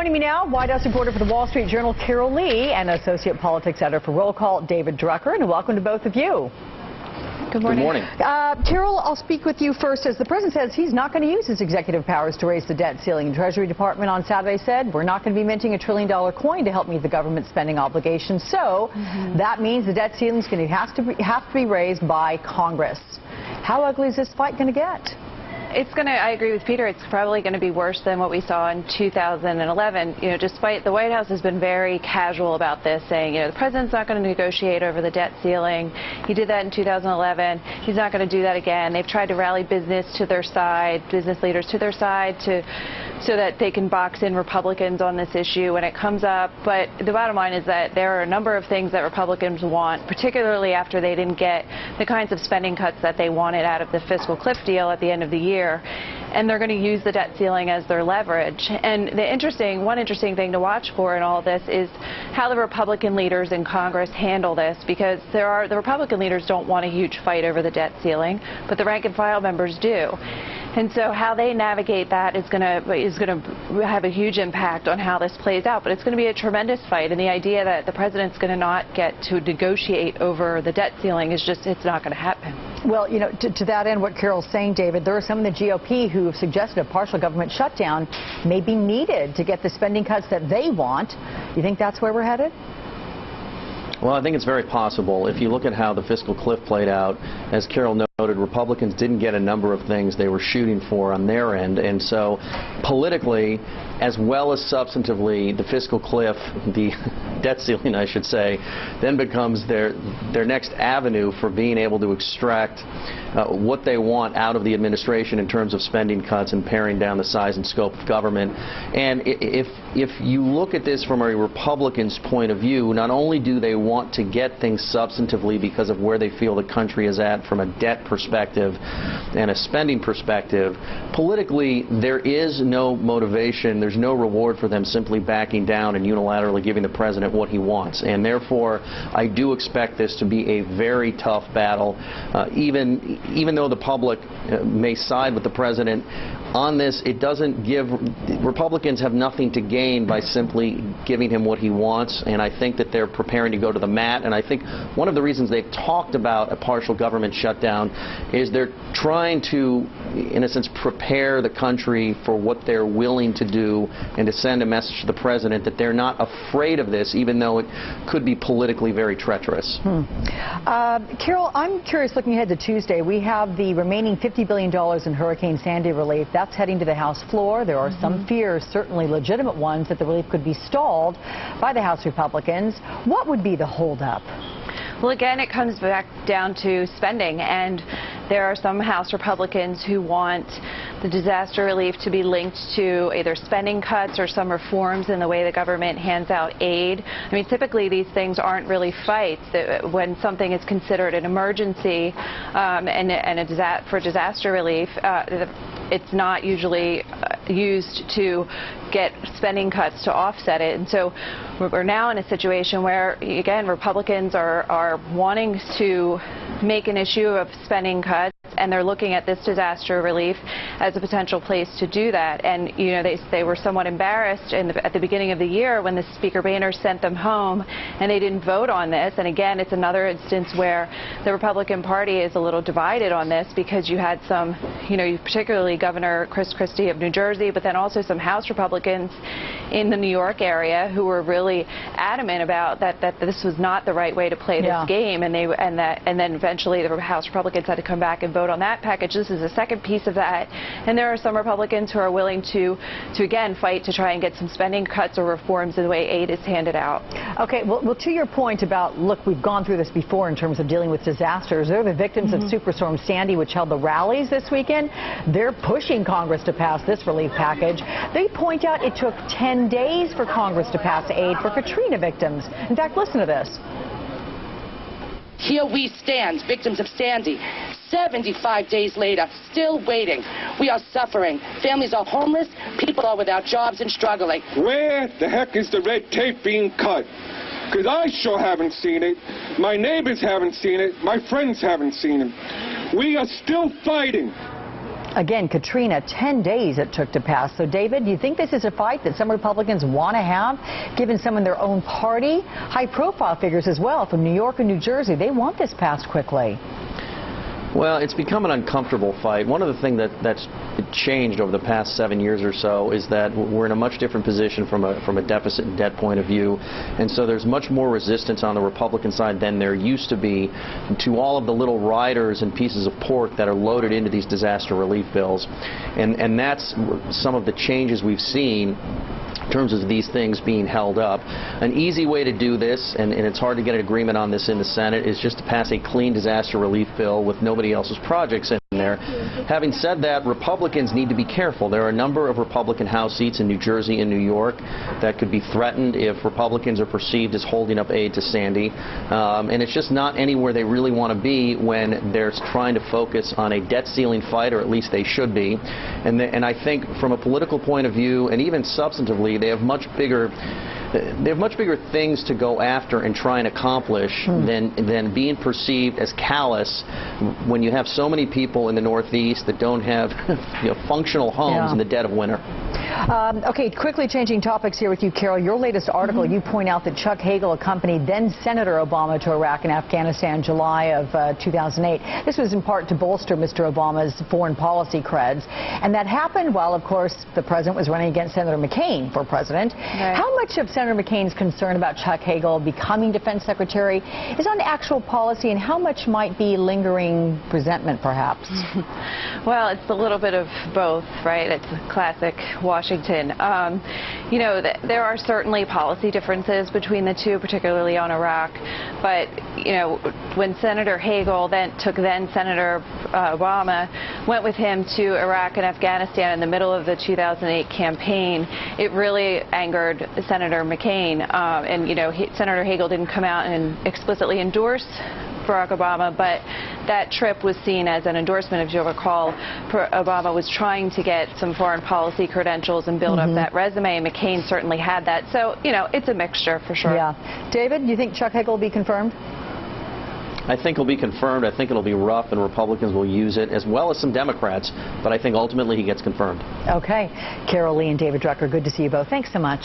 Joining me now, White House reporter for the Wall Street Journal, Carol Lee, and associate politics editor for Roll Call, David Drucker. And welcome to both of you. Good morning. Good morning. Carol, I'll speak with you first. As the president says he's not going to use his executive powers to raise the debt ceiling. The Treasury Department on Saturday said we're not going to be minting $1 trillion coin to help meet the government spending obligations. So that means the debt ceiling is going to have to be raised by Congress. How ugly is this fight going to get? I agree with Peter, it's probably going to be worse than what we saw in 2011. You know, despite the White House has been very casual about this, saying, you know, the president's not going to negotiate over the debt ceiling. He did that in 2011. He's not going to do that again. They've tried to rally business leaders to their side so that they can box in Republicans on this issue when it comes up. But the bottom line is that there are a number of things that Republicans want, particularly after they didn't get the kinds of spending cuts that they wanted out of the fiscal cliff deal at the end of the year. And they're going to use the debt ceiling as their leverage. And one interesting thing to watch for in all of this is how the Republican leaders in Congress handle this, because the Republican leaders don't want a huge fight over the debt ceiling, but the rank and file members do. And so how they navigate that is going to have a huge impact on how this plays out. But it's going to be a tremendous fight. And the idea that the president's going to not get to negotiate over the debt ceiling is just, it's not going to happen. Well, you know, to that end, what Carol's saying, David, there are some in the GOP who have suggested a partial government shutdown may be needed to get the spending cuts that they want. You think that's where we're headed? Well, I think it's very possible. If you look at how the fiscal cliff played out, as Carol noted, Republicans didn't get a number of things they were shooting for on their end. And so politically, as well as substantively, the fiscal cliff, the debt ceiling, I should say, then becomes their next avenue for being able to extract what they want out of the administration in terms of spending cuts and paring down the size and scope of government. And if you look at this from a Republican's point of view, not only do they want to get things substantively because of where they feel the country is at from a debt perspective and a spending perspective, politically there is no motivation, there's no reward for them simply backing down and unilaterally giving the president what he wants. And therefore, I do expect this to be a very tough battle, even though the public may side with the president on this. It doesn't give Republicans have nothing to gain by simply giving him what he wants, and I think that they're preparing to go to the mat. And I think one of the reasons they've talked about a partial government shutdown is they're trying to, in a sense, prepare the country for what they're willing to do and to send a message to the president that they're not afraid of this, even though it could be politically very treacherous. Carol, I'm curious, looking ahead to Tuesday, we have the remaining $50 billion in Hurricane Sandy relief. That's heading to the House floor. There are some fears, certainly legitimate ones, that the relief could be stalled by the House Republicans. What would be the holdup? Well, again, it comes back down to spending, and there are some House Republicans who want the disaster relief to be linked to either spending cuts or some reforms in the way the government hands out aid. I mean, typically these things aren't really fights. When something is considered an emergency for disaster relief, it's not usually used to get spending cuts to offset it. And so we're now in a situation where, again, Republicans are wanting to make an issue of spending cuts, and they're looking at this disaster relief as a potential place to do that. And, you know, they were somewhat embarrassed at the beginning of the year when the Speaker Boehner sent them home and they didn't vote on this. And again, it's another instance where the Republican Party is a little divided on this, because you had some, you know, particularly Governor Chris Christie of New Jersey, but then also some House Republicans in the New York area who were really adamant about that this was not the right way to play this game, and then eventually the House Republicans had to come back and vote on that package. This is the second piece of that, and there are some Republicans who are willing to again fight to try and get some spending cuts or reforms in the way aid is handed out. Okay, well, to your point about, look, we've gone through this before in terms of dealing with disasters. They're the victims of Superstorm Sandy, which held the rallies this weekend. They're pushing Congress to pass this relief package. They point out it took 10 days for Congress to pass aid for Katrina victims. In fact, listen to this. Here we stand, victims of Sandy, 75 days later, still waiting. We are suffering. Families are homeless. People are without jobs and struggling. Where the heck is the red tape being cut? Because I sure haven't seen it. My neighbors haven't seen it. My friends haven't seen it. We are still fighting. Again, Katrina, 10 days it took to pass. So, David, do you think this is a fight that some Republicans want to have, given some in their own party? High-profile figures as well from New York and New Jersey, they want this passed quickly. Well, it's become an uncomfortable fight. One of the things that's changed over the past 7 years or so is that we're in a much different position from a deficit and debt point of view, and so there's much more resistance on the Republican side than there used to be to all of the little riders and pieces of pork that are loaded into these disaster relief bills, and that's some of the changes we've seen in terms of these things being held up. An easy way to do this, and it's hard to get an agreement on this in the Senate, is just to pass a clean disaster relief bill with nobody else's projects in there. Having said that, Republicans need to be careful. There are a number of Republican House seats in New Jersey and New York that could be threatened if Republicans are perceived as holding up aid to Sandy. And it's just not anywhere they really want to be when they're trying to focus on a debt ceiling fight, or at least they should be. And I think from a political point of view, and even substantively, they have much bigger things to go after and try and accomplish than being perceived as callous when you have so many people in the Northeast that don't have functional homes in the dead of winter. Okay, quickly changing topics here with you, Carol. Your latest article, you point out that Chuck Hagel accompanied then-Senator Obama to Iraq and Afghanistan in July of 2008. This was in part to bolster Mr. Obama's foreign policy creds. And that happened while, of course, the president was running against Senator McCain for president. Right. How much of Senator McCain's concern about Chuck Hagel becoming defense secretary is on actual policy, and how much might be lingering resentment, perhaps? Well, it's a little bit of both, right? It's classic Washington. There are certainly policy differences between the two, particularly on Iraq. But, when Senator Hagel took Senator Obama, went with him to Iraq and Afghanistan in the middle of the 2008 campaign, it really angered Senator McCain. Senator Hagel didn't come out and explicitly endorse Barack Obama, but that trip was seen as an endorsement. If you'll recall, Obama was trying to get some foreign policy credentials and build up that resume, and McCain certainly had that. So, it's a mixture for sure. Yeah. David, do you think Chuck Hagel will be confirmed? I think it'll be confirmed. I think it'll be rough, and Republicans will use it, as well as some Democrats. But I think ultimately he gets confirmed. Okay. Carol Lee and David Drucker, good to see you both. Thanks so much.